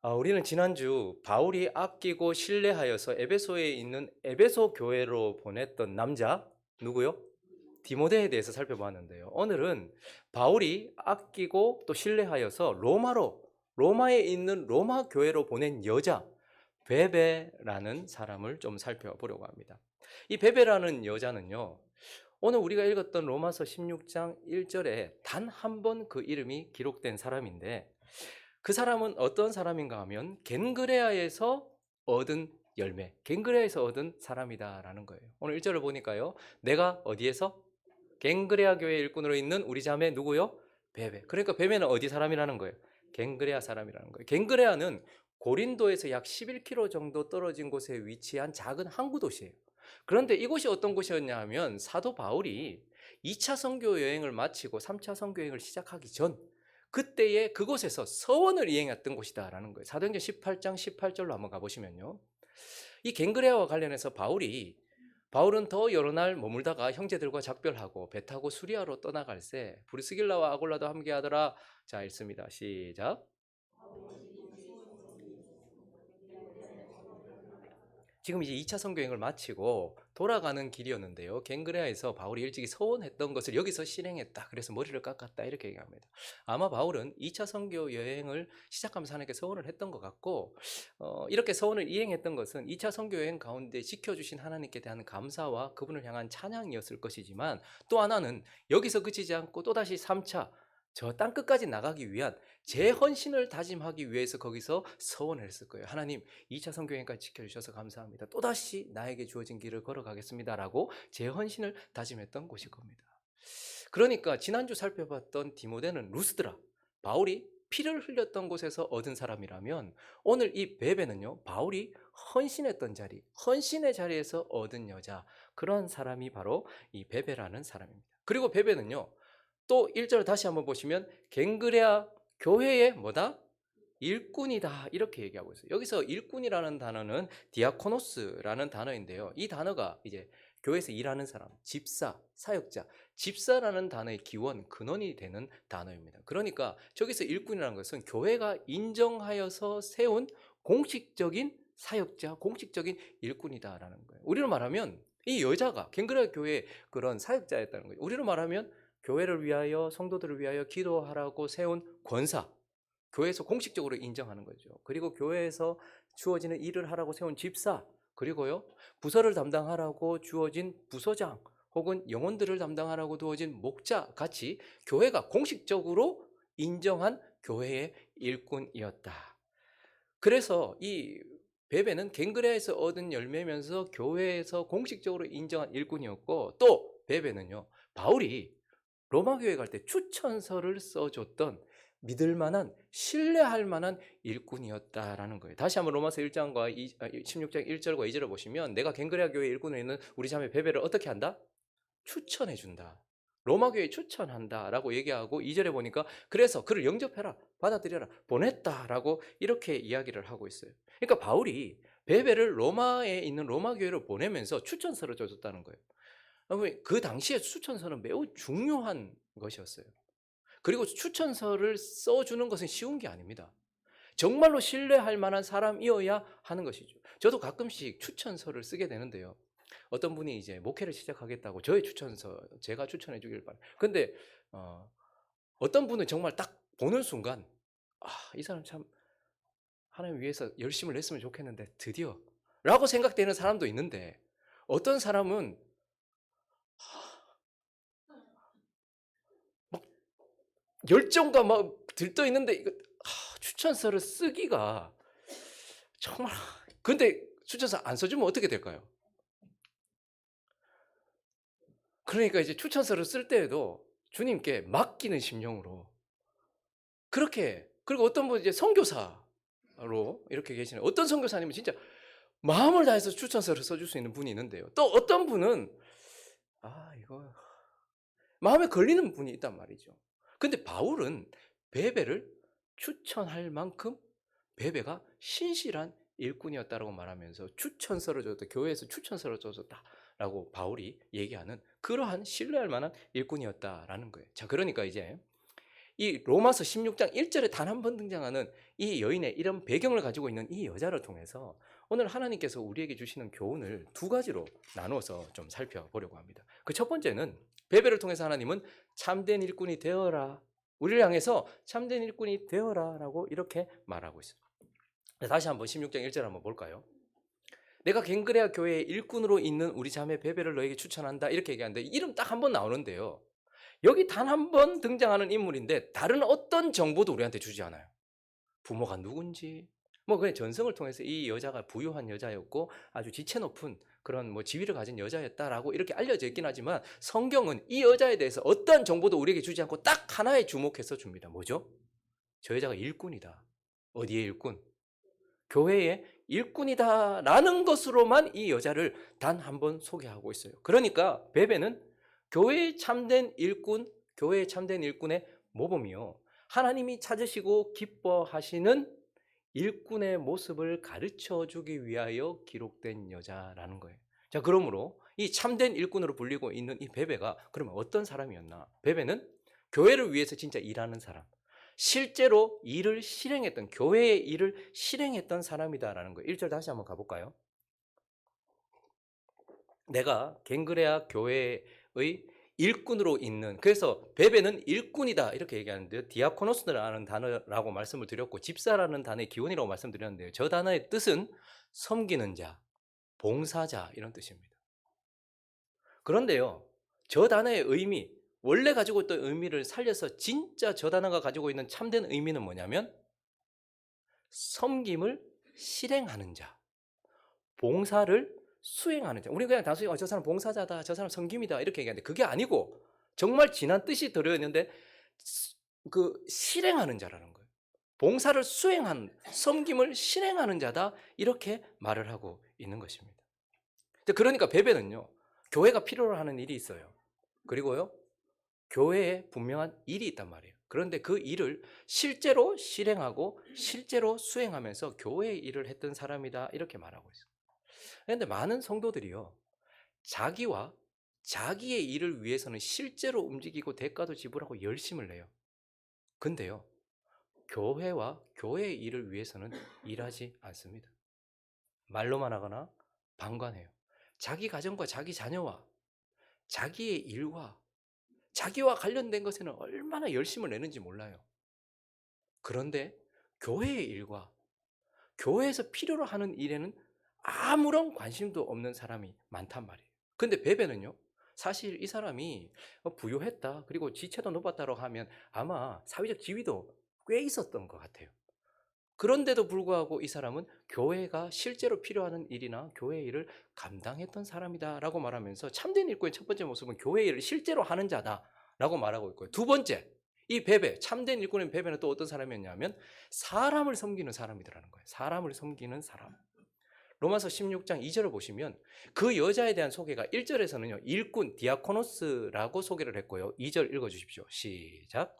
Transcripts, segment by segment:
우리는 지난주 바울이 아끼고 신뢰하여서 에베소에 있는 에베소 교회로 보냈던 남자 누구요? 디모데에 대해서 살펴봤는데요. 오늘은 바울이 아끼고 또 신뢰하여서 로마에 있는 로마 교회로 보낸 여자 베베라는 사람을 좀 살펴보려고 합니다. 이 베베라는 여자는요. 오늘 우리가 읽었던 로마서 16장 1절에 단 한 번 그 이름이 기록된 사람인데 그 사람은 어떤 사람인가 하면 겐그레아에서 얻은 열매, 겐그레아에서 얻은 사람이다라는 거예요. 오늘 1절을 보니까요. 내가 어디에서? 겐그레아 교회 일꾼으로 있는 우리 자매 누구요? 베베. 그러니까 베베는 어디 사람이라는 거예요? 겐그레아 사람이라는 거예요. 겐그레아는 고린도에서 약 11km 정도 떨어진 곳에 위치한 작은 항구 도시예요. 그런데 이곳이 어떤 곳이었냐 하면 사도 바울이 2차 선교 여행을 마치고 3차 선교 여행을 시작하기 전 그때에 그곳에서 서원을 이행했던 곳이다라는 거예요. 사도행전 18장 18절로 한번 가보시면요. 이 갱그레아와 관련해서 바울은 더 여러 날 머물다가 형제들과 작별하고 배 타고 수리아로 떠나갈새 브리스길라와 아골라도 함께하더라. 자, 읽습니다. 시작. 지금 이제 2차 선교행을 마치고 돌아가는 길이었는데요. 갱그레아에서 바울이 일찍이 서원했던 것을 여기서 실행했다. 그래서 머리를 깎았다. 이렇게 얘기합니다. 아마 바울은 2차 선교 여행을 시작하면서 하나님께 서원을 했던 것 같고 이렇게 서원을 이행했던 것은 2차 선교 여행 가운데 지켜주신 하나님께 대한 감사와 그분을 향한 찬양이었을 것이지만 또 하나는 여기서 그치지 않고 또다시 3차 저 땅끝까지 나가기 위한 재헌신을 다짐하기 위해서 거기서 서원을 했을 거예요. 하나님 2차 선교행까지 지켜주셔서 감사합니다. 또다시 나에게 주어진 길을 걸어가겠습니다라고 재헌신을 다짐했던 곳일 겁니다. 그러니까 지난주 살펴봤던 디모데는 루스드라, 바울이 피를 흘렸던 곳에서 얻은 사람이라면 오늘 이 베베는요, 바울이 헌신했던 자리, 헌신의 자리에서 얻은 여자, 그런 사람이 바로 이 베베라는 사람입니다. 그리고 베베는요, 또 1절 다시 한번 보시면 갱그레아 교회의 뭐다? 일꾼이다 이렇게 얘기하고 있어요. 여기서 일꾼이라는 단어는 디아코노스라는 단어인데요. 이 단어가 이제 교회에서 일하는 사람, 집사, 사역자, 집사라는 단어의 기원, 근원이 되는 단어입니다. 그러니까 저기서 일꾼이라는 것은 교회가 인정하여서 세운 공식적인 사역자, 공식적인 일꾼이다라는 거예요. 우리로 말하면 이 여자가 갱그레아 교회의 그런 사역자였다는 거예요. 우리로 말하면 교회를 위하여 성도들을 위하여 기도하라고 세운 권사, 교회에서 공식적으로 인정하는 거죠. 그리고 교회에서 주어지는 일을 하라고 세운 집사, 그리고요 부서를 담당하라고 주어진 부서장, 혹은 영혼들을 담당하라고 두어진 목자 같이 교회가 공식적으로 인정한 교회의 일꾼이었다. 그래서 이 베베는 갱그레아에서 얻은 열매면서 교회에서 공식적으로 인정한 일꾼이었고, 또 베베는요 바울이 로마 교회 갈 때 추천서를 써줬던 믿을 만한, 신뢰할 만한 일꾼이었다라는 거예요. 다시 한번 로마서 1장과 16장 1절과 2절을 보시면 내가 갱그레아 교회 일꾼에 있는 우리 자매 베베를 어떻게 한다? 추천해 준다. 로마 교회에 추천한다라고 얘기하고 2절에 보니까 그래서 그를 영접해라, 받아들여라, 보냈다라고 이렇게 이야기를 하고 있어요. 그러니까 바울이 베베를 로마에 있는 로마 교회로 보내면서 추천서를 줘줬다는 거예요. 그 당시에 추천서는 매우 중요한 것이었어요. 그리고 추천서를 써주는 것은 쉬운 게 아닙니다. 정말로 신뢰할 만한 사람이어야 하는 것이죠. 저도 가끔씩 추천서를 쓰게 되는데요. 어떤 분이 이제 목회를 시작하겠다고 저의 추천서 제가 추천해 주길 바래요. 근데 어떤 분은 정말 딱 보는 순간 이 사람 참 하나님 위해서 열심을 냈으면 좋겠는데 드디어 라고 생각되는 사람도 있는데, 어떤 사람은 막 열정과 막 들떠 있는데 이거 추천서를 쓰기가 정말, 근데 추천서 안 써주면 어떻게 될까요? 그러니까 이제 추천서를 쓸 때에도 주님께 맡기는 심령으로 그렇게, 그리고 어떤 분은 이제 선교사로 이렇게 계시는, 어떤 선교사님은 진짜 마음을 다해서 추천서를 써줄 수 있는 분이 있는데요. 또 어떤 분은 이거 마음에 걸리는 분이 있단 말이죠. 근데 바울은 베베를 추천할 만큼 베베가 신실한 일꾼이었다라고 말하면서 추천서를 줬다, 교회에서 추천서를 줬다라고 바울이 얘기하는 그러한 신뢰할 만한 일꾼이었다라는 거예요. 자, 그러니까 이제 이 로마서 16장 1절에 단 한 번 등장하는 이 여인의 이런 배경을 가지고 있는 이 여자를 통해서 오늘 하나님께서 우리에게 주시는 교훈을 두 가지로 나누어서 좀 살펴보려고 합니다. 그 첫 번째는 베베를 통해서 하나님은 참된 일꾼이 되어라, 우리를 향해서 참된 일꾼이 되어라 라고 이렇게 말하고 있습니다. 다시 한번 16장 1절 한번 볼까요? 내가 갱그레아 교회의 일꾼으로 있는 우리 자매 베베를 너에게 추천한다 이렇게 얘기하는데 이름 딱 한 번 나오는데요, 여기 단 한 번 등장하는 인물인데 다른 어떤 정보도 우리한테 주지 않아요. 부모가 누군지, 뭐 그냥 전성을 통해서 이 여자가 부유한 여자였고 아주 지체 높은 그런 뭐 지위를 가진 여자였다라고 이렇게 알려져 있긴 하지만 성경은 이 여자에 대해서 어떠한 정보도 우리에게 주지 않고 딱 하나에 주목해서 줍니다. 뭐죠? 저 여자가 일꾼이다. 어디의 일꾼? 교회의 일꾼이다라는 것으로만 이 여자를 단 한 번 소개하고 있어요. 그러니까 베베는 교회의 참된 일꾼, 교회의 참된 일꾼의 모범이요, 하나님이 찾으시고 기뻐하시는 일꾼의 모습을 가르쳐 주기 위하여 기록된 여자라는 거예요. 자, 그러므로 이 참된 일꾼으로 불리고 있는 이 베베가 그러면 어떤 사람이었나? 베베는 교회를 위해서 진짜 일하는 사람, 실제로 일을 실행했던, 교회의 일을 실행했던 사람이다라는 거예요. 1절 다시 한번 가볼까요? 내가 갱그레아 교회의 일꾼으로 있는, 그래서 베베는 일꾼이다 이렇게 얘기하는데요, 디아코노스라는 단어라고 말씀을 드렸고 집사라는 단어의 기원이라고 말씀드렸는데요, 저 단어의 뜻은 섬기는 자, 봉사자 이런 뜻입니다. 그런데요, 저 단어의 의미, 원래 가지고 있던 의미를 살려서 진짜 저 단어가 가지고 있는 참된 의미는 뭐냐면 섬김을 실행하는 자, 봉사를 수행하는 자. 우리가 그냥 단순히 저 사람 봉사자다, 저 사람 섬김이다 이렇게 얘기하는데 그게 아니고 정말 진한 뜻이 들어있는데 그 실행하는 자라는 거예요. 봉사를 수행한, 섬김을 실행하는 자다 이렇게 말을 하고 있는 것입니다. 그러니까 베베는요, 교회가 필요로 하는 일이 있어요. 그리고요, 교회에 분명한 일이 있단 말이에요. 그런데 그 일을 실제로 실행하고 실제로 수행하면서 교회의 일을 했던 사람이다 이렇게 말하고 있어요. 그런데 많은 성도들이요, 자기와 자기의 일을 위해서는 실제로 움직이고 대가도 지불하고 열심을 내요. 근데요, 교회와 교회의 일을 위해서는 일하지 않습니다. 말로만 하거나 방관해요. 자기 가정과 자기 자녀와 자기의 일과 자기와 관련된 것에는 얼마나 열심을 내는지 몰라요. 그런데 교회의 일과 교회에서 필요로 하는 일에는 아무런 관심도 없는 사람이 많단 말이에요. 근데 베베는요, 사실 이 사람이 부유했다, 그리고 지체도 높았다고 하면 아마 사회적 지위도 꽤 있었던 것 같아요. 그런데도 불구하고 이 사람은 교회가 실제로 필요하는 일이나 교회 일을 감당했던 사람이다라고 말하면서 참된 일꾼의 첫 번째 모습은 교회 일을 실제로 하는 자다라고 말하고 있고요. 두 번째, 이 베베, 참된 일꾼인 베베는 또 어떤 사람이었냐면 사람을 섬기는 사람이더라는 거예요. 사람을 섬기는 사람. 로마서 16장 2절을 보시면 그 여자에 대한 소개가 1절에서는요, 일꾼, 디아코노스라고 소개를 했고요. 2절 읽어주십시오. 시작.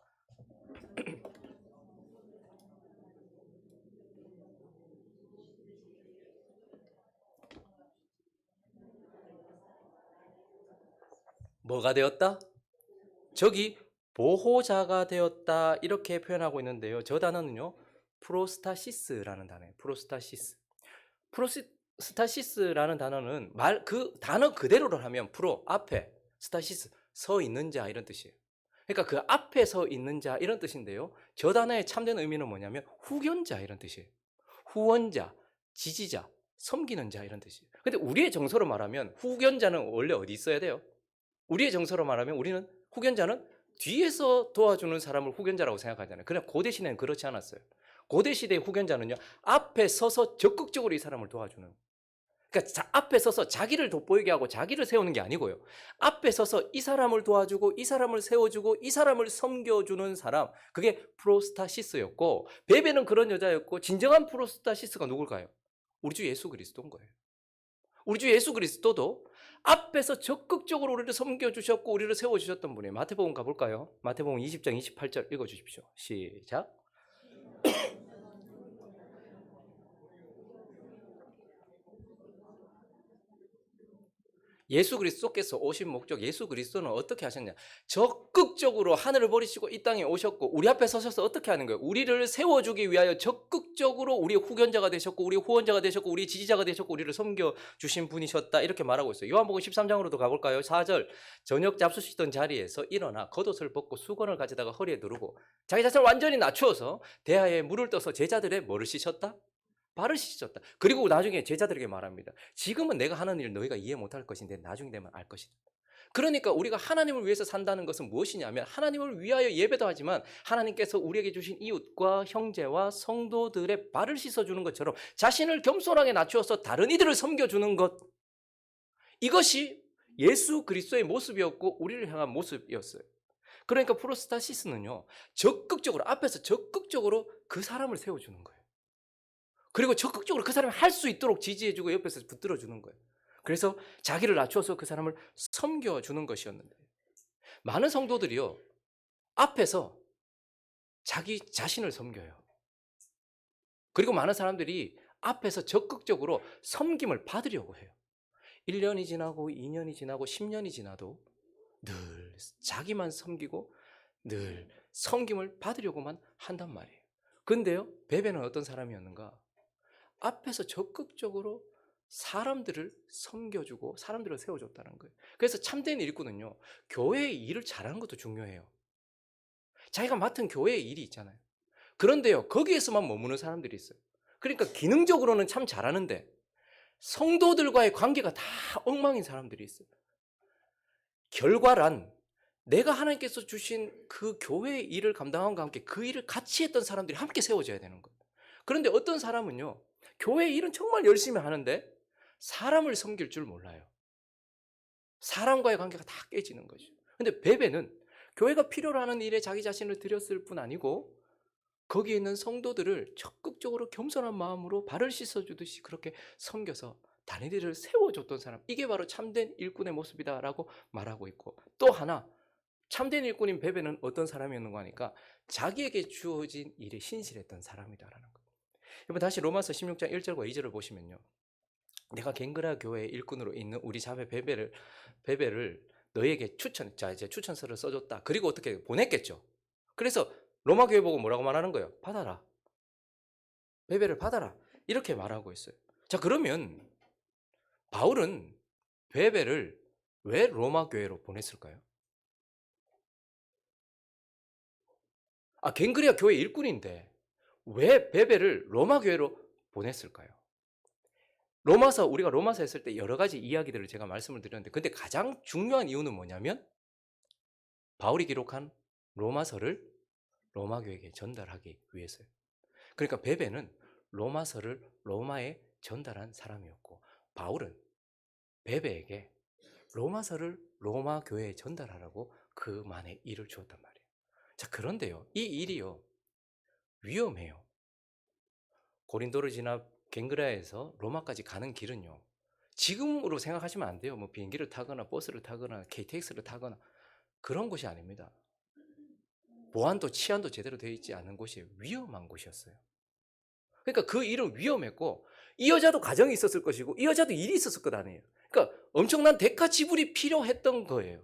뭐가 되었다? 저기 보호자가 되었다 이렇게 표현하고 있는데요, 저 단어는요 프로스타시스라는 단어예요. 프로스타시스라는 단어는 그 단어 그대로를 하면 프로 앞에, 스타시스 서 있는 자 이런 뜻이에요. 그러니까 그 앞에 서 있는 자 이런 뜻인데요, 저 단어의 참된 의미는 뭐냐면 후견자 이런 뜻이에요. 후원자, 지지자, 섬기는 자 이런 뜻이에요. 근데 우리의 정서로 말하면 후견자는 원래 어디 있어야 돼요? 우리의 정서로 말하면 우리는 후견자는 뒤에서 도와주는 사람을 후견자라고 생각하잖아요. 그러나 고대 시대는 그렇지 않았어요. 고대 시대의 후견자는요, 앞에 서서 적극적으로 이 사람을 도와주는, 그러니까 앞에 서서 자기를 돋보이게 하고 자기를 세우는 게 아니고요, 앞에 서서 이 사람을 도와주고 이 사람을 세워주고 이 사람을 섬겨주는 사람, 그게 프로스타시스였고, 베베는 그런 여자였고, 진정한 프로스타시스가 누굴까요? 우리 주 예수 그리스도인 거예요. 우리 주 예수 그리스도도 앞에서 적극적으로 우리를 섬겨주셨고 우리를 세워주셨던 분이에요. 마태복음 가볼까요? 마태복음 20장 28절 읽어주십시오. 시작. 예수 그리스도께서 오신 목적, 예수 그리스도는 어떻게 하셨냐? 적극적으로 하늘을 버리시고 이 땅에 오셨고 우리 앞에 서셔서 어떻게 하는 거예요? 우리를 세워주기 위하여 적극적으로 우리의 후견자가 되셨고 우리의 후원자가 되셨고 우리의 지지자가 되셨고 우리를 섬겨주신 분이셨다, 이렇게 말하고 있어요. 요한복음 13장으로도 가볼까요? 4절, 저녁 잡수시던 자리에서 일어나 겉옷을 벗고 수건을 가져다가 허리에 두르고 자기 자신을 완전히 낮추어서 대하에 물을 떠서 제자들의 뭐를 씻었다? 발을 씻었다. 그리고 나중에 제자들에게 말합니다. 지금은 내가 하는 일 너희가 이해 못할 것인데 나중에 되면 알 것이다. 그러니까 우리가 하나님을 위해서 산다는 것은 무엇이냐면 하나님을 위하여 예배도 하지만 하나님께서 우리에게 주신 이웃과 형제와 성도들의 발을 씻어주는 것처럼 자신을 겸손하게 낮추어서 다른 이들을 섬겨주는 것, 이것이 예수 그리스도의 모습이었고 우리를 향한 모습이었어요. 그러니까 프로스타시스는요, 적극적으로 앞에서 적극적으로 그 사람을 세워주는 거예요. 그리고 적극적으로 그 사람이 할 수 있도록 지지해주고 옆에서 붙들어주는 거예요. 그래서 자기를 낮춰서 그 사람을 섬겨주는 것이었는데, 많은 성도들이요, 앞에서 자기 자신을 섬겨요. 그리고 많은 사람들이 앞에서 적극적으로 섬김을 받으려고 해요. 1년이 지나고 2년이 지나고 10년이 지나도 늘 자기만 섬기고 늘 섬김을 받으려고만 한단 말이에요. 근데요, 베베는 어떤 사람이었는가? 앞에서 적극적으로 사람들을 섬겨주고 사람들을 세워줬다는 거예요. 그래서 참된 일꾼은요, 교회의 일을 잘하는 것도 중요해요. 자기가 맡은 교회의 일이 있잖아요. 그런데요, 거기에서만 머무는 사람들이 있어요. 그러니까 기능적으로는 참 잘하는데 성도들과의 관계가 다 엉망인 사람들이 있어요. 결과란 내가 하나님께서 주신 그 교회의 일을 감당함과 함께 그 일을 같이 했던 사람들이 함께 세워져야 되는 거예요. 그런데 어떤 사람은요, 교회 일은 정말 열심히 하는데 사람을 섬길 줄 몰라요. 사람과의 관계가 다 깨지는 거죠. 근데 베베는 교회가 필요로 하는 일에 자기 자신을 드렸을 뿐 아니고 거기에 있는 성도들을 적극적으로 겸손한 마음으로 발을 씻어주듯이 그렇게 섬겨서 다른 일을 세워줬던 사람, 이게 바로 참된 일꾼의 모습이다라고 말하고 있고, 또 하나 참된 일꾼인 베베는 어떤 사람이었는가 하니까 자기에게 주어진 일에 신실했던 사람이다라는 거예요. 여러분, 다시 로마서 16장 1절과 2절을 보시면요, 내가 갱그라 교회의 일꾼으로 있는 우리 자매 베베를 너에게 이제 추천서를 써줬다. 그리고 어떻게 보냈겠죠. 그래서 로마 교회 보고 뭐라고 말하는 거예요? 받아라. 베베를 받아라. 이렇게 말하고 있어요. 자, 그러면 바울은 베베를 왜 로마 교회로 보냈을까요? 갱그리아 교회 일꾼인데 왜 베베를 로마 교회로 보냈을까요? 우리가 로마서 했을 때 여러 가지 이야기들을 제가 말씀을 드렸는데, 근데 가장 중요한 이유는 뭐냐면 바울이 기록한 로마서를 로마 교회에게 전달하기 위해서요. 그러니까 베베는 로마서를 로마에 전달한 사람이었고, 바울은 베베에게 로마서를 로마 교회에 전달하라고 그만의 일을 주었단 말이에요. 자, 그런데요, 이 일이요, 위험해요. 고린도를 지나 갱그라에서 로마까지 가는 길은요, 지금으로 생각하시면 안 돼요. 뭐 비행기를 타거나 버스를 타거나 KTX를 타거나 그런 곳이 아닙니다. 보안도 치안도 제대로 되어 있지 않은 곳이 위험한 곳이었어요. 그러니까 그 일은 위험했고, 이 여자도 가정이 있었을 것이고 이 여자도 일이 있었을 것 아니에요. 그러니까 엄청난 대가 지불이 필요했던 거예요.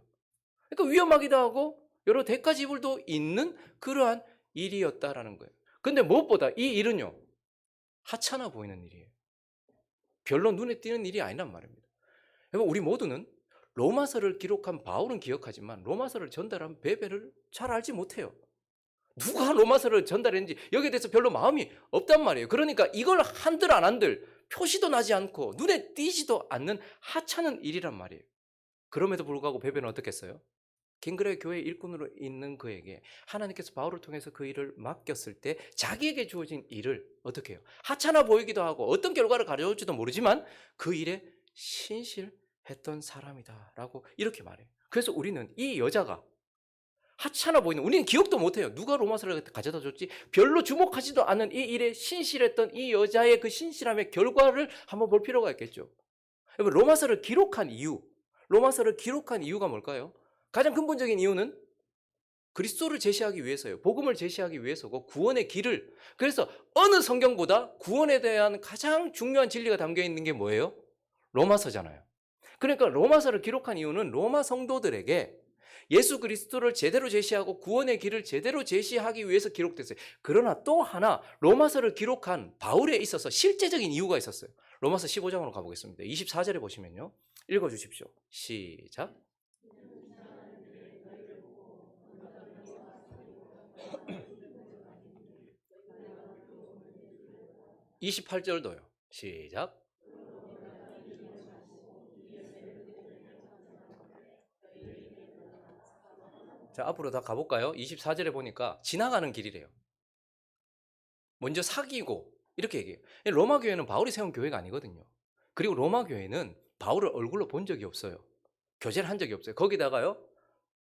그러니까 위험하기도 하고 여러 대가 지불도 있는 그러한 일이었다라는 거예요. 근데 무엇보다 이 일은요, 하찮아 보이는 일이에요. 별로 눈에 띄는 일이 아니란 말입니다. 여러분, 우리 모두는 로마서를 기록한 바울은 기억하지만 로마서를 전달한 베베를 잘 알지 못해요. 누가 로마서를 전달했는지 여기에 대해서 별로 마음이 없단 말이에요. 그러니까 이걸 한들 안 한들 표시도 나지 않고 눈에 띄지도 않는 하찮은 일이란 말이에요. 그럼에도 불구하고 베베는 어떻게 했어요? 갱그레 교회 일꾼으로 있는 그에게 하나님께서 바울을 통해서 그 일을 맡겼을 때 자기에게 주어진 일을 어떻게 해요? 하찮아 보이기도 하고 어떤 결과를 가져올지도 모르지만 그 일에 신실했던 사람이다라고 이렇게 말해요. 그래서 우리는 이 여자가 하찮아 보이는, 우리는 기억도 못해요. 누가 로마서를 가져다 줬지? 별로 주목하지도 않은 이 일에 신실했던 이 여자의 그 신실함의 결과를 한번 볼 필요가 있겠죠. 여러분, 로마서를 기록한 이유가 뭘까요? 가장 근본적인 이유는 그리스도를 제시하기 위해서예요. 복음을 제시하기 위해서고 구원의 길을, 그래서 어느 성경보다 구원에 대한 가장 중요한 진리가 담겨 있는 게 뭐예요? 로마서잖아요. 그러니까 로마서를 기록한 이유는 로마 성도들에게 예수 그리스도를 제대로 제시하고 구원의 길을 제대로 제시하기 위해서 기록됐어요. 그러나 또 하나 로마서를 기록한 바울에 있어서 실제적인 이유가 있었어요. 로마서 15장으로 가보겠습니다. 24절에 보시면요. 읽어주십시오. 시작. 28절도요. 시작. 자, 앞으로 다 가볼까요? 24절에 보니까 지나가는 길이래요. 먼저 사귀고 이렇게 얘기해요. 로마 교회는 바울이 세운 교회가 아니거든요. 그리고 로마 교회는 바울을 얼굴로 본 적이 없어요. 교제를 한 적이 없어요. 거기다가요.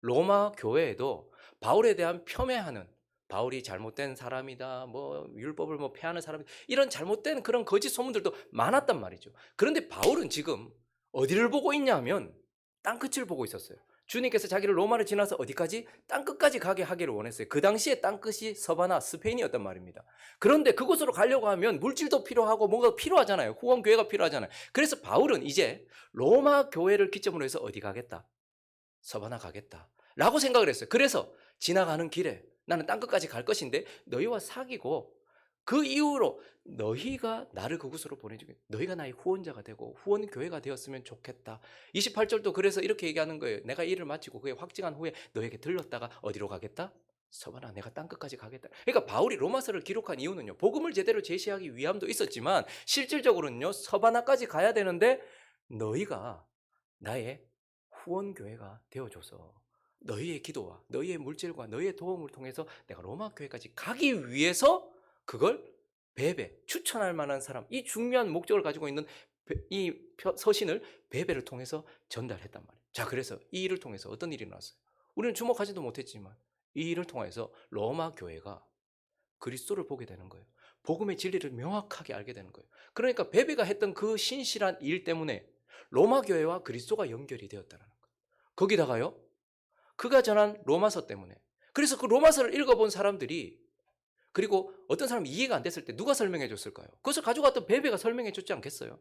로마 교회에도 바울에 대한 폄훼하는, 바울이 잘못된 사람이다, 뭐 율법을 뭐 폐하는 사람이다, 이런 잘못된 그런 거짓 소문들도 많았단 말이죠. 그런데 바울은 지금 어디를 보고 있냐면 땅끝을 보고 있었어요. 주님께서 자기를 로마를 지나서 어디까지? 땅끝까지 가게 하기를 원했어요. 그 당시에 땅끝이 서바나, 스페인이었단 말입니다. 그런데 그곳으로 가려고 하면 물질도 필요하고 뭔가 필요하잖아요. 후원교회가 필요하잖아요. 그래서 바울은 이제 로마 교회를 기점으로 해서 어디 가겠다? 서바나 가겠다 라고 생각을 했어요. 그래서 지나가는 길에 나는 땅끝까지 갈 것인데 너희와 사귀고 그 이후로 너희가 나를 그곳으로 보내주게, 너희가 나의 후원자가 되고 후원교회가 되었으면 좋겠다. 28절도 그래서 이렇게 얘기하는 거예요. 내가 일을 마치고 그게 확증한 후에 너에게 들렀다가 어디로 가겠다? 서바나, 내가 땅끝까지 가겠다. 그러니까 바울이 로마서를 기록한 이유는요, 복음을 제대로 제시하기 위함도 있었지만 실질적으로는요, 서바나까지 가야 되는데 너희가 나의 후원교회가 되어줘서 너희의 기도와 너희의 물질과 너희의 도움을 통해서 내가 로마 교회까지 가기 위해서 그걸 베베, 추천할 만한 사람, 이 중요한 목적을 가지고 있는 이 서신을 베베를 통해서 전달했단 말이에요. 자, 그래서 이 일을 통해서 어떤 일이 나왔어요? 우리는 주목하지도 못했지만 이 일을 통해서 로마 교회가 그리스도를 보게 되는 거예요. 복음의 진리를 명확하게 알게 되는 거예요. 그러니까 베베가 했던 그 신실한 일 때문에 로마 교회와 그리스도가 연결이 되었다는 거예요. 거기다가요, 그가 전한 로마서 때문에. 그래서 그 로마서를 읽어본 사람들이, 그리고 어떤 사람이 이해가 안 됐을 때 누가 설명해 줬을까요? 그것을 가져갔던 베베가 설명해 줬지 않겠어요?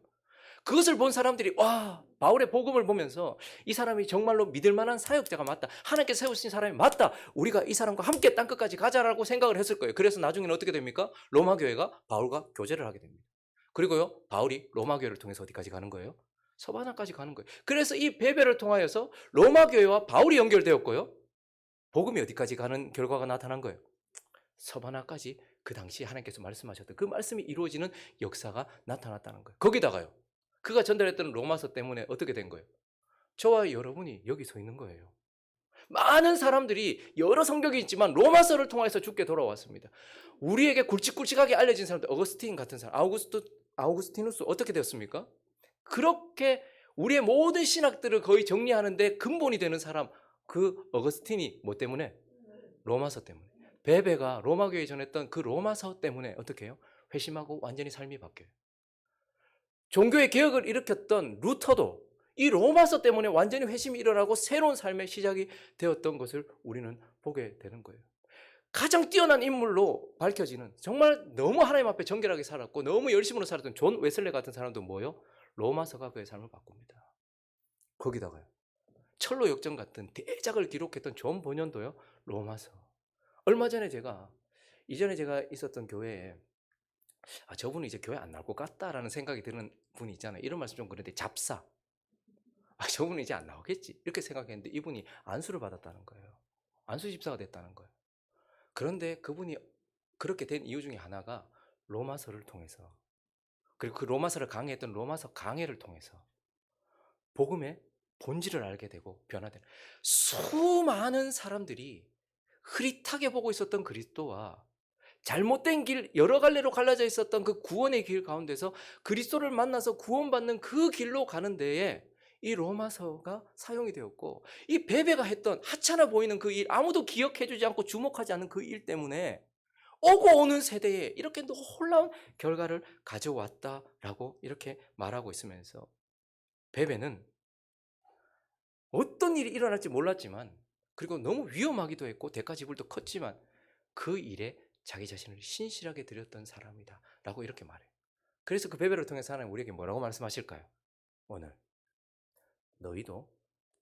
그것을 본 사람들이 와, 바울의 복음을 보면서 이 사람이 정말로 믿을 만한 사역자가 맞다, 하나님께서 세우신 사람이 맞다, 우리가 이 사람과 함께 땅끝까지 가자라고 생각을 했을 거예요. 그래서 나중에는 어떻게 됩니까? 로마 교회가 바울과 교제를 하게 됩니다. 그리고요, 바울이 로마 교회를 통해서 어디까지 가는 거예요? 서바나까지 가는 거예요. 그래서 이 베베를 통하여서 로마 교회와 바울이 연결되었고요, 복음이 어디까지 가는 결과가 나타난 거예요? 서바나까지 그 당시 하나님께서 말씀하셨던 그 말씀이 이루어지는 역사가 나타났다는 거예요. 거기다가요, 그가 전달했던 로마서 때문에 어떻게 된 거예요? 저와 여러분이 여기 서 있는 거예요. 많은 사람들이 여러 성경이 있지만 로마서를 통해서 죽게 돌아왔습니다. 우리에게 굵직굵직하게 알려진 사람들, 어거스틴 같은 사람, 아우구스티누스 어떻게 되었습니까? 그렇게 우리의 모든 신학들을 거의 정리하는데 근본이 되는 사람, 그 어거스틴이 뭐 때문에? 로마서 때문에. 베베가 로마교회에 전했던 그 로마서 때문에 어떻게 해요? 회심하고 완전히 삶이 바뀌어요. 종교의 개혁을 일으켰던 루터도 이 로마서 때문에 완전히 회심이 일어나고 새로운 삶의 시작이 되었던 것을 우리는 보게 되는 거예요. 가장 뛰어난 인물로 밝혀지는, 정말 너무 하나님 앞에 정결하게 살았고 너무 열심으로 살았던 존 웨슬레 같은 사람도 뭐요? 로마서가 그의 삶을 바꿉니다. 거기다가요, 철로 역정 같은 대작을 기록했던 존 번연도요, 로마서. 얼마 전에 이전에 제가 있었던 교회에, 저분은 이제 교회 안 나올 것 같다라는 생각이 드는 분이 있잖아요. 이런 말씀 좀 그런데, 잡사. 저분은 이제 안 나오겠지, 이렇게 생각했는데 이분이 안수를 받았다는 거예요. 안수 집사가 됐다는 거예요. 그런데 그분이 그렇게 된 이유 중에 하나가 로마서를 통해서, 그리고 그 로마서를 강의했던 로마서 강해를 통해서 복음의 본질을 알게 되고 변화되는, 수많은 사람들이 흐릿하게 보고 있었던 그리스도와 잘못된 길, 여러 갈래로 갈라져 있었던 그 구원의 길 가운데서 그리스도를 만나서 구원받는 그 길로 가는 데에 이 로마서가 사용이 되었고, 이 베베가 했던 하찮아 보이는 그 일, 아무도 기억해주지 않고 주목하지 않는 그 일 때문에 오고 오는 세대에 이렇게 놀라운 결과를 가져왔다라고 이렇게 말하고 있으면서, 베베는 어떤 일이 일어날지 몰랐지만, 그리고 너무 위험하기도 했고 대가 지불도 컸지만 그 일에 자기 자신을 신실하게 드렸던 사람이다 라고 이렇게 말해요. 그래서 그 베베를 통해서 하나님 우리에게 뭐라고 말씀하실까요? 오늘 너희도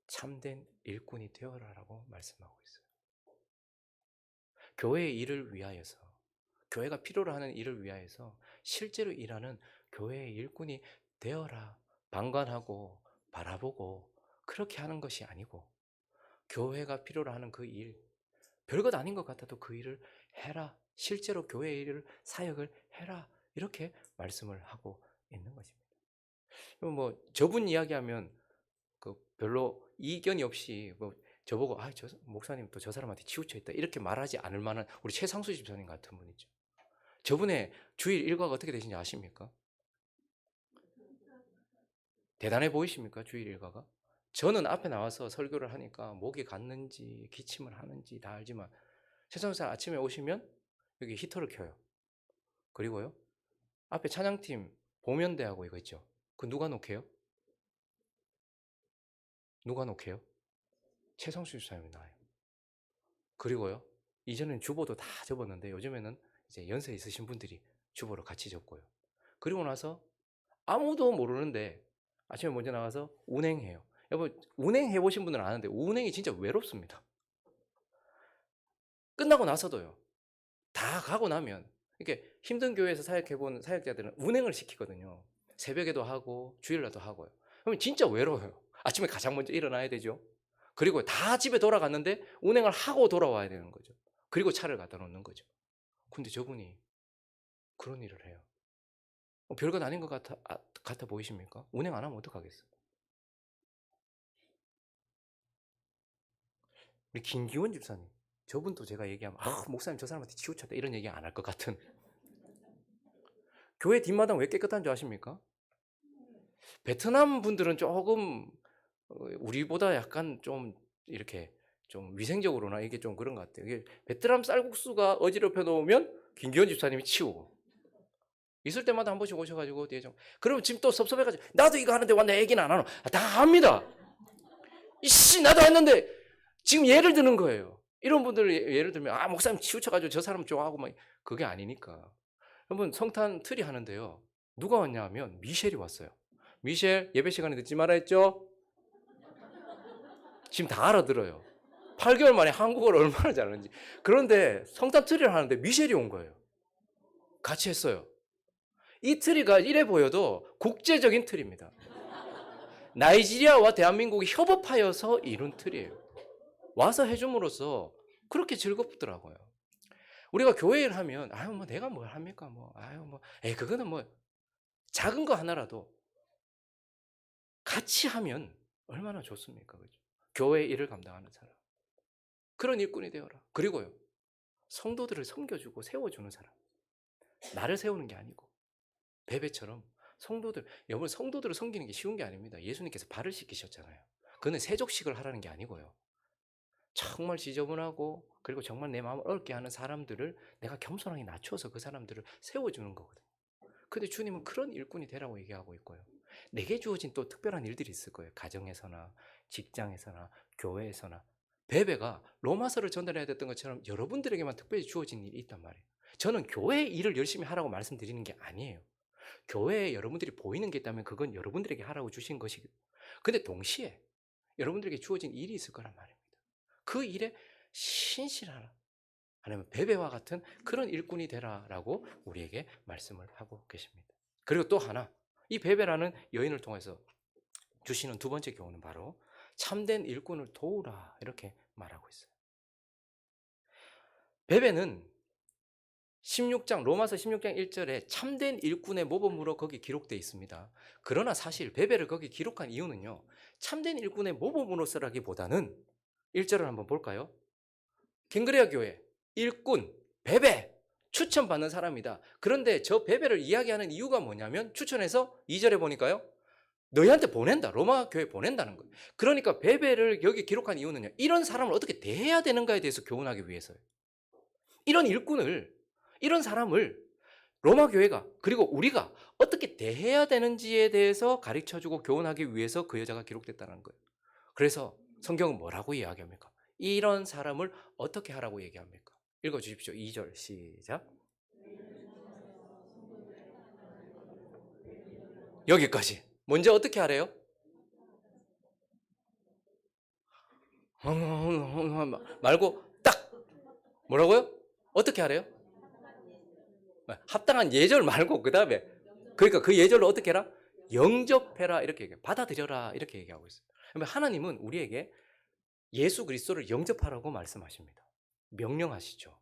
참된 일꾼이 되어라라고 말씀하고 있어요. 교회의 일을 위하여서, 교회가 필요로 하는 일을 위하여서 실제로 일하는 교회의 일꾼이 되어라. 방관하고 바라보고 그렇게 하는 것이 아니고, 교회가 필요로 하는 그 일, 별것 아닌 것 같아도 그 일을 해라. 실제로 교회의 일을, 사역을 해라. 이렇게 말씀을 하고 있는 것입니다. 뭐 저분 이야기하면 그 별로 이견이 없이 뭐 저보고 저 목사님 또 저 사람한테 치우쳐 있다 이렇게 말하지 않을 만한 우리 최상수 집사님 같은 분이죠. 저분의 주일 일과가 어떻게 되시는지 아십니까? 대단해 보이십니까? 주일 일과가? 저는 앞에 나와서 설교를 하니까 목이 갔는지 기침을 하는지 다 알지만 최상수 아침에 오시면 여기 히터를 켜요. 그리고요 앞에 찬양팀 보면대하고 이거 있죠. 그 누가 놓게요? 누가 놓게요? 최성수 집사님이 나와요. 그리고요 이전엔 주보도 다 접었는데 요즘에는 이제 연세 있으신 분들이 주보를 같이 접고요. 그리고 나서 아무도 모르는데 아침에 먼저 나가서 운행해요. 여러분 운행해 보신 분들은 아는데 운행이 진짜 외롭습니다. 끝나고 나서도요. 다 가고 나면 이렇게 힘든 교회에서 사역해 본 사역자들은 운행을 시키거든요. 새벽에도 하고 주일날도 하고요. 그러면 진짜 외로워요. 아침에 가장 먼저 일어나야 되죠. 그리고 다 집에 돌아갔는데 운행을 하고 돌아와야 되는 거죠. 그리고 차를 갖다 놓는 거죠. 근데 저분이 그런 일을 해요. 별것 아닌 것 같아 보이십니까? 운행 안 하면 어떡하겠어요? 우리 김기원 집사님. 저분도 제가 얘기하면 목사님 저 사람한테 치우쳤다 이런 얘기 안 할 것 같은. 교회 뒷마당 왜 깨끗한 줄 아십니까? 베트남 분들은 조금 우리보다 약간 좀 이렇게 좀 위생적으로나 이게 좀 그런 것 같아요. 이게 베트남 쌀국수가 어지럽혀 놓으면 김기원 집사님이 치우고 있을 때마다 한 번씩 오셔가지고 뒤에 좀 그러면 지금 또 섭섭해가지고 나도 이거 하는데 왜 내 얘기는 안 하노? 다 합니다. 이씨 나도 했는데 지금 예를 드는 거예요. 이런 분들 예를 들면 목사님 치우쳐가지고 저 사람 좋아하고 막 그게 아니니까. 여러분 성탄 트리 하는데요. 누가 왔냐 하면 미셸이 왔어요. 미셸 예배 시간에 늦지 말아 했죠? 지금 다 알아들어요. 8개월 만에 한국어를 얼마나 잘하는지. 그런데 성탄 트리를 하는데 미셸이 온 거예요. 같이 했어요. 이 트리가 이래 보여도 국제적인 트리입니다. 나이지리아와 대한민국이 협업하여서 이룬 트리예요. 와서 해줌으로써 그렇게 즐겁더라고요. 우리가 교회 일 하면 뭐 내가 뭘 합니까? 그거는 뭐 작은 거 하나라도 같이 하면 얼마나 좋습니까? 그죠? 교회 일을 감당하는 사람. 그런 일꾼이 되어라. 그리고요. 성도들을 섬겨주고 세워주는 사람. 나를 세우는 게 아니고 베베처럼 여러분 성도들을 섬기는 게 쉬운 게 아닙니다. 예수님께서 발을 씻기셨잖아요. 그는 세족식을 하라는 게 아니고요. 정말 지저분하고 그리고 정말 내 마음을 어렵게 하는 사람들을 내가 겸손하게 낮춰서 그 사람들을 세워주는 거거든요. 근데 주님은 그런 일꾼이 되라고 얘기하고 있고요. 내게 주어진 또 특별한 일들이 있을 거예요. 가정에서나 직장에서나 교회에서나. 베베가 로마서를 전달해야 됐던 것처럼 여러분들에게만 특별히 주어진 일이 있단 말이에요. 저는 교회 일을 열심히 하라고 말씀드리는 게 아니에요. 교회에 여러분들이 보이는 게 있다면 그건 여러분들에게 하라고 주신 것이고, 근데 동시에 여러분들에게 주어진 일이 있을 거란 말입니다. 그 일에 신실하라. 아니면 베베와 같은 그런 일꾼이 되라라고 우리에게 말씀을 하고 계십니다. 그리고 또 하나, 이 베베라는 여인을 통해서 주시는 두 번째 교훈은 바로 참된 일꾼을 도우라 이렇게 말하고 있어요. 베베는 16장 로마서 16장 1절에 참된 일꾼의 모범으로 거기 기록되어 있습니다. 그러나 사실 베베를 거기 기록한 이유는요. 참된 일꾼의 모범으로서라기보다는 1절을 한번 볼까요? 갱그레아 교회 일꾼 베베 추천받는 사람이다. 그런데 저 베베를 이야기하는 이유가 뭐냐면 추천해서 2절에 보니까요. 너희한테 보낸다. 로마 교회 보낸다는 거예요. 그러니까 베베를 여기 기록한 이유는요. 이런 사람을 어떻게 대해야 되는가에 대해서 교훈하기 위해서예요. 이런 일꾼을 이런 사람을 로마 교회가 그리고 우리가 어떻게 대해야 되는지에 대해서 가르쳐주고 교훈하기 위해서 그 여자가 기록됐다는 거예요. 그래서 성경은 뭐라고 이야기합니까? 이런 사람을 어떻게 하라고 얘기합니까? 읽어주십시오. 2절 시작. 여기까지. 먼저 어떻게 하래요? 말고 딱 뭐라고요? 어떻게 하래요? 합당한 예절 말고 그다음에 그러니까 그 예절로 어떻게 해라? 영접해라 이렇게 얘기해요. 받아들여라 이렇게 얘기하고 있어요. 그러면 하나님은 우리에게 예수 그리스도를 영접하라고 말씀하십니다. 명령하시죠.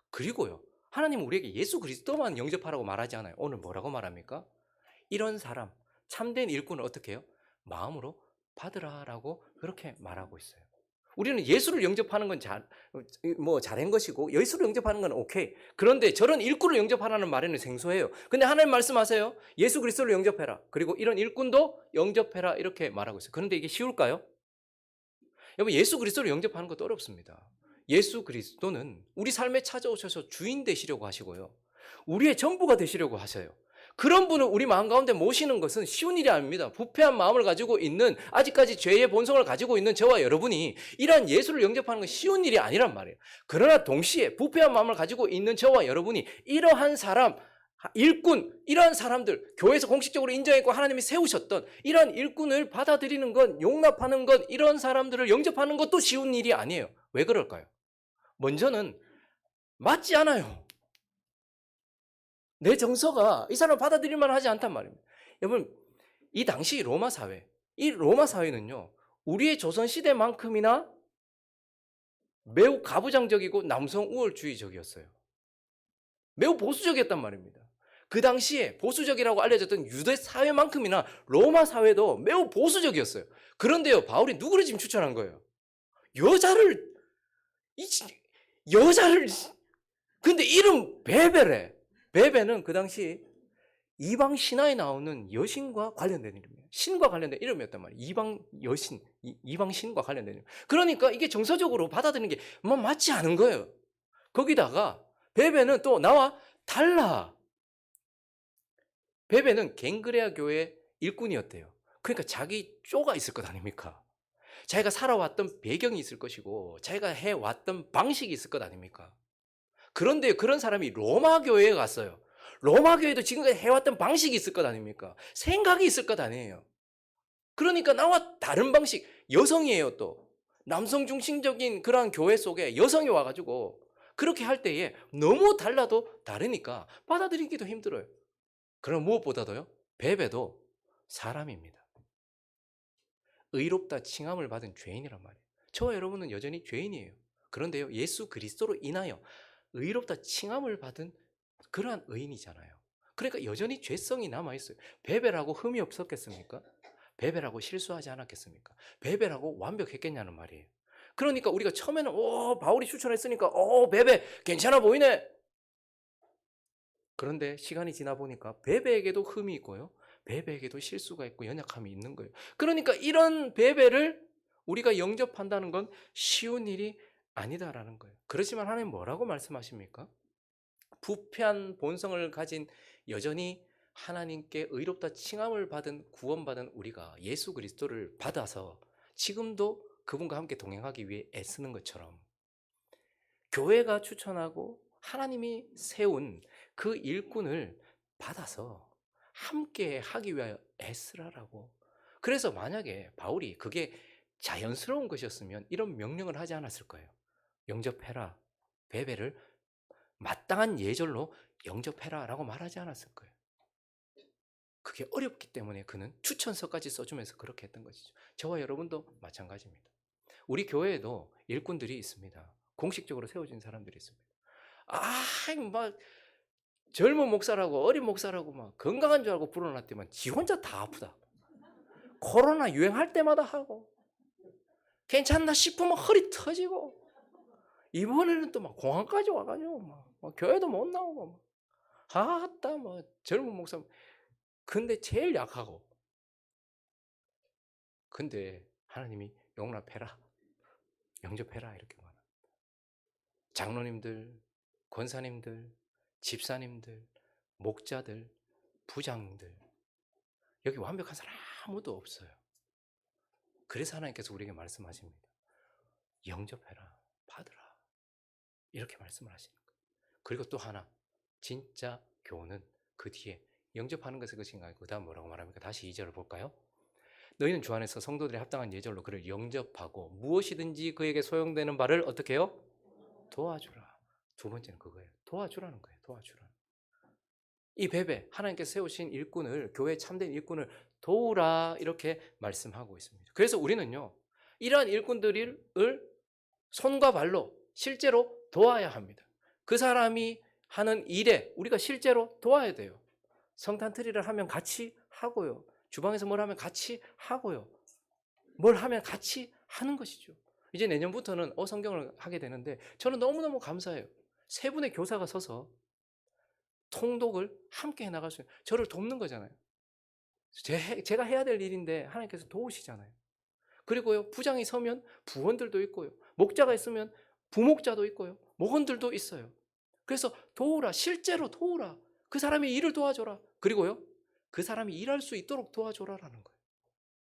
그리고요. 하나님은 우리에게 예수 그리스도만 영접하라고 말하지 않아요. 오늘 뭐라고 말합니까? 이런 사람, 참된 일꾼을 어떻게 해요? 마음으로 받으라라고 그렇게 말하고 있어요. 우리는 예수를 영접하는 건 잘한 것이고 예수를 영접하는 건 오케이. 그런데 저런 일꾼을 영접하라는 말에는 생소해요. 근데 하나님 말씀하세요. 예수 그리스도를 영접해라. 그리고 이런 일꾼도 영접해라 이렇게 말하고 있어요. 그런데 이게 쉬울까요? 여러분 예수 그리스도를 영접하는 것도 어렵습니다. 예수 그리스도는 우리 삶에 찾아오셔서 주인 되시려고 하시고요. 우리의 전부가 되시려고 하셔요. 그런 분을 우리 마음 가운데 모시는 것은 쉬운 일이 아닙니다. 부패한 마음을 가지고 있는 아직까지 죄의 본성을 가지고 있는 저와 여러분이 이러한 예수를 영접하는 건 쉬운 일이 아니란 말이에요. 그러나 동시에 부패한 마음을 가지고 있는 저와 여러분이 이러한 사람, 일꾼, 이러한 사람들, 교회에서 공식적으로 인정했고 하나님이 세우셨던 이러한 일꾼을 받아들이는 것, 용납하는 것, 이런 사람들을 영접하는 것도 쉬운 일이 아니에요. 왜 그럴까요? 먼저는 맞지 않아요. 내 정서가 이 사람을 받아들일 만하지 않단 말입니다. 여러분, 이 당시 로마 사회, 이 로마 사회는요, 우리의 조선시대만큼이나 매우 가부장적이고 남성 우월주의적이었어요. 매우 보수적이었단 말입니다. 그 당시에 보수적이라고 알려졌던 유대 사회만큼이나 로마 사회도 매우 보수적이었어요. 그런데요, 바울이 누구를 지금 추천한 거예요? 여자를, 이, 여자를, 근데 이름 베베래. 베베는 그 당시 이방 신화에 나오는 여신과 관련된 이름이에요. 신과 관련된 이름이었단 말이에요. 이방 여신, 이방 신과 관련된 이름. 그러니까 이게 정서적으로 받아들이는 게 맞지 않은 거예요. 거기다가 베베는 또 나와 달라. 베베는 갱그레아 교회 일꾼이었대요. 그러니까 자기 쪼가 있을 것 아닙니까? 자기가 살아왔던 배경이 있을 것이고 자기가 해왔던 방식이 있을 것 아닙니까? 그런데 그런 사람이 로마 교회에 갔어요. 로마 교회도 지금까지 해왔던 방식이 있을 것 아닙니까? 생각이 있을 것 아니에요. 그러니까 나와 다른 방식, 여성이에요 또. 남성 중심적인 그러한 교회 속에 여성이 와가지고 그렇게 할 때에 너무 달라도 다르니까 받아들이기도 힘들어요. 그럼 무엇보다도요, 베베도 사람입니다. 의롭다 칭함을 받은 죄인이란 말이에요. 저와 여러분은 여전히 죄인이에요. 그런데요, 예수 그리스도로 인하여 의롭다 칭함을 받은 그러한 의인이잖아요. 그러니까 여전히 죄성이 남아있어요. 베베라고 흠이 없었겠습니까? 베베라고 실수하지 않았겠습니까? 베베라고 완벽했겠냐는 말이에요. 그러니까 우리가 처음에는 바울이 추천했으니까 베베 괜찮아 보이네. 그런데 시간이 지나 보니까 베베에게도 흠이 있고요. 베베에게도 실수가 있고 연약함이 있는 거예요. 그러니까 이런 베베를 우리가 영접한다는 건 쉬운 일이 아니다라는 거예요. 그렇지만 하나님 뭐라고 말씀하십니까? 부패한 본성을 가진 여전히 하나님께 의롭다 칭함을 받은 구원받은 우리가 예수 그리스도를 받아서 지금도 그분과 함께 동행하기 위해 애쓰는 것처럼 교회가 추천하고 하나님이 세운 그 일꾼을 받아서 함께 하기 위하여 애쓰라라고. 그래서 만약에 바울이 그게 자연스러운 것이었으면 이런 명령을 하지 않았을 거예요. 영접해라. 베베를 마땅한 예절로 영접해라라고 말하지 않았을 거예요. 그게 어렵기 때문에 그는 추천서까지 써주면서 그렇게 했던 것이죠. 저와 여러분도 마찬가지입니다. 우리 교회에도 일꾼들이 있습니다. 공식적으로 세워진 사람들이 있습니다. 막 젊은 목사라고 어린 목사라고 막 건강한 줄 알고 불어놨더만 지 혼자 다 아프다. 코로나 유행할 때마다 하고 괜찮나 싶으면 허리 터지고 이번에는 또 막 공항까지 와가지고 막 교회도 못 나오고 아따 뭐 젊은 목사 근데 제일 약하고 근데 하나님이 용납해라 영접해라 이렇게 말합니다. 장로님들, 권사님들, 집사님들, 목자들, 부장들 여기 완벽한 사람 아무도 없어요. 그래서 하나님께서 우리에게 말씀하십니다. 영접해라, 받으라 이렇게 말씀을 하시는 거예요. 그리고 또 하나 진짜 교훈은 그 뒤에 영접하는 것이 것인가 그 다음 뭐라고 말합니까? 다시 2절을 볼까요? 너희는 주 안에서 성도들의 합당한 예절로 그를 영접하고 무엇이든지 그에게 소용되는 바를 어떻게 해요? 도와주라. 두 번째는 그거예요. 도와주라는 거예요. 도와주라. 이 베베 하나님께서 세우신 일꾼을, 교회 참된 일꾼을 도우라 이렇게 말씀하고 있습니다. 그래서 우리는요, 이러한 일꾼들을 손과 발로 실제로 도와야 합니다. 그 사람이 하는 일에 우리가 실제로 도와야 돼요. 성탄트리를 하면 같이 하고요. 주방에서 뭘 하면 같이 하고요. 뭘 하면 같이 하는 것이죠. 이제 내년부터는 어성경을 하게 되는데 저는 너무너무 감사해요. 세 분의 교사가 서서 통독을 함께 해나갈 수 있는, 저를 돕는 거잖아요. 제가 해야 될 일인데 하나님께서 도우시잖아요. 그리고요, 부장이 서면 부원들도 있고요. 목자가 있으면 부목자도 있고요. 목원들도 있어요. 그래서 도우라, 실제로 도우라. 그 사람이 일을 도와줘라. 그리고요, 그 사람이 일할 수 있도록 도와줘라라는 거예요.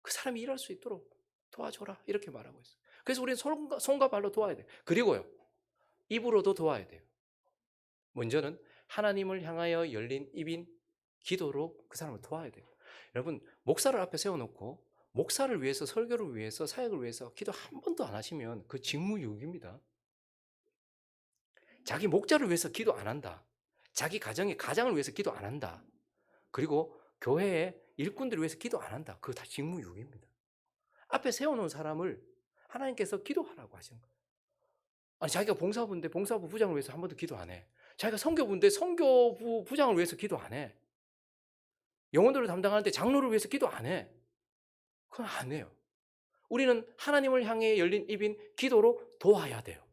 그 사람이 일할 수 있도록 도와줘라. 이렇게 말하고 있어요. 그래서 우리는 손과 발로 도와야 돼요. 그리고요, 입으로도 도와야 돼요. 먼저는 하나님을 향하여 열린 입인 기도로 그 사람을 도와야 돼요. 여러분, 목사를 앞에 세워놓고 목사를 위해서, 설교를 위해서, 사역을 위해서 기도 한 번도 안 하시면 그 직무유기입니다. 자기 목자를 위해서 기도 안 한다. 자기 가장을 위해서 기도 안 한다. 그리고 교회의 일꾼들을 위해서 기도 안 한다. 그거 다 직무유기입니다. 앞에 세워놓은 사람을 하나님께서 기도하라고 하시는 거예요. 아니, 자기가 봉사부인데 봉사부 부장을 위해서 한 번도 기도 안 해. 자기가 선교부인데 선교부 부장을 위해서 기도 안 해. 영혼들을 담당하는데 장로를 위해서 기도 안 해. 그건 안 해요. 우리는 하나님을 향해 열린 입인 기도로 도와야 돼요.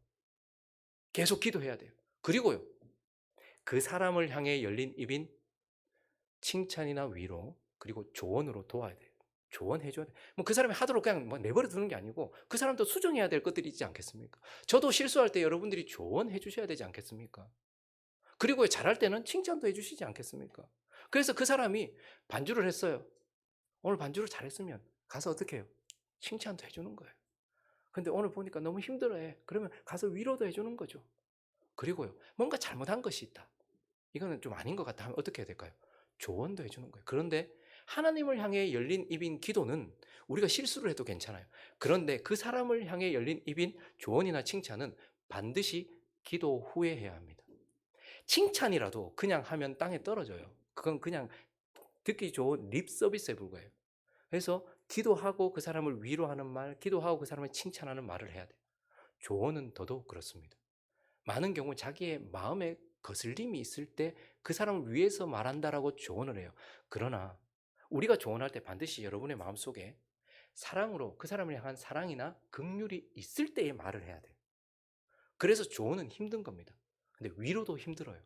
계속 기도해야 돼요. 그리고요, 그 사람을 향해 열린 입인 칭찬이나 위로, 그리고 조언으로 도와야 돼요. 조언해줘야 돼요. 뭐 그 사람이 하도록 그냥 뭐 내버려 두는 게 아니고 그 사람도 수정해야 될 것들이 있지 않겠습니까? 저도 실수할 때 여러분들이 조언해 주셔야 되지 않겠습니까? 그리고 잘할 때는 칭찬도 해주시지 않겠습니까? 그래서 그 사람이 반주를 했어요. 오늘 반주를 잘했으면 가서 어떻게 해요? 칭찬도 해주는 거예요. 근데 오늘 보니까 너무 힘들어해. 그러면 가서 위로도 해주는 거죠. 그리고요, 뭔가 잘못한 것이 있다. 이거는 좀 아닌 것 같다 하면 어떻게 해야 될까요? 조언도 해주는 거예요. 그런데 하나님을 향해 열린 입인 기도는 우리가 실수를 해도 괜찮아요. 그런데 그 사람을 향해 열린 입인 조언이나 칭찬은 반드시 기도 후에 해야 합니다. 칭찬이라도 그냥 하면 땅에 떨어져요. 그건 그냥 듣기 좋은 립 서비스에 불과해요. 그래서 기도하고 그 사람을 위로하는 말, 기도하고 그 사람을 칭찬하는 말을 해야 돼요. 조언은 더더욱 그렇습니다. 많은 경우 자기의 마음에 거슬림이 있을 때 그 사람을 위해서 말한다라고 조언을 해요. 그러나 우리가 조언할 때 반드시 여러분의 마음속에 사랑으로 그 사람을 향한 사랑이나 긍휼이 있을 때의 말을 해야 돼요. 그래서 조언은 힘든 겁니다. 근데 위로도 힘들어요.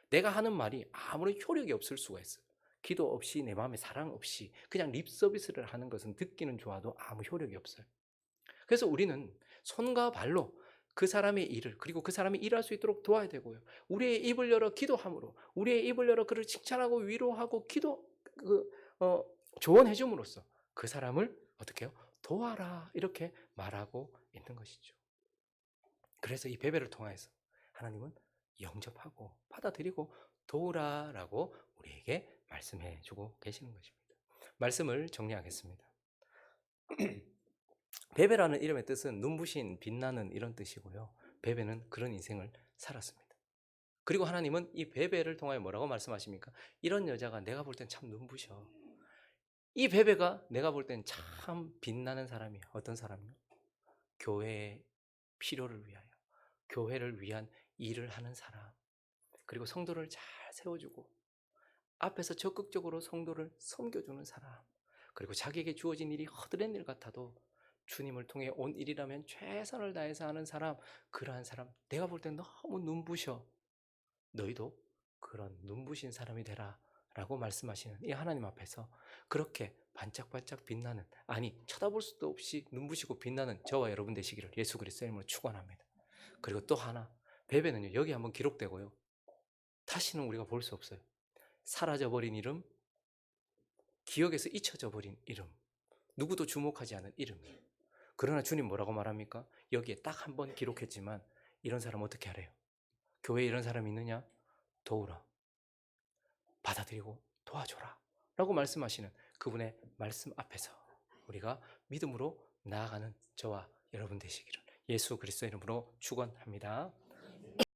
내가 하는 말이 아무런 효력이 없을 수가 있어요. 기도 없이, 내 마음에 사랑 없이 그냥 립 서비스를 하는 것은 듣기는 좋아도 아무 효력이 없어요. 그래서 우리는 손과 발로 그 사람의 일을, 그리고 그 사람이 일할 수 있도록 도와야 되고요. 우리의 입을 열어 기도함으로, 우리의 입을 열어 그를 칭찬하고 위로하고 그, 어, 조언해 줌으로써 그 사람을 어떻게 해요? 도와라, 이렇게 말하고 있는 것이죠. 그래서 이 베베를 통해서 하나님은 영접하고 받아들이고 도우라라고 우리에게 말씀해 주고 계시는 것입니다. 말씀을 정리하겠습니다. 베베라는 이름의 뜻은 눈부신, 빛나는 이런 뜻이고요. 베베는 그런 인생을 살았습니다. 그리고 하나님은 이 베베를 통하여 뭐라고 말씀하십니까? 이런 여자가 내가 볼 땐 참 눈부셔. 이 베베가 내가 볼 땐 참 빛나는 사람이야. 어떤 사람이요? 교회의 필요를 위하여, 교회를 위한 일을 하는 사람, 그리고 성도를 잘 세워주고 앞에서 적극적으로 성도를 섬겨주는 사람, 그리고 자기에게 주어진 일이 허드렛 일 같아도 주님을 통해 온 일이라면 최선을 다해서 하는 사람, 그러한 사람, 내가 볼 땐 너무 눈부셔. 너희도 그런 눈부신 사람이 되라 라고 말씀하시는 이 하나님 앞에서 그렇게 반짝반짝 빛나는, 아니 쳐다볼 수도 없이 눈부시고 빛나는 저와 여러분 되시기를 예수 그리스도의 이름으로 축원합니다. 그리고 또 하나, 베베는요, 여기 한번 기록되고요, 다시는 우리가 볼 수 없어요. 사라져버린 이름, 기억에서 잊혀져 버린 이름, 누구도 주목하지 않은 이름이에요. 그러나 주님 뭐라고 말합니까? 여기에 딱 한 번 기록했지만 이런 사람 어떻게 하래요? 교회에 이런 사람이 있느냐? 도우라, 받아들이고 도와줘라 라고 말씀하시는 그분의 말씀 앞에서 우리가 믿음으로 나아가는 저와 여러분 되시기를 예수 그리스도 이름으로 축원합니다.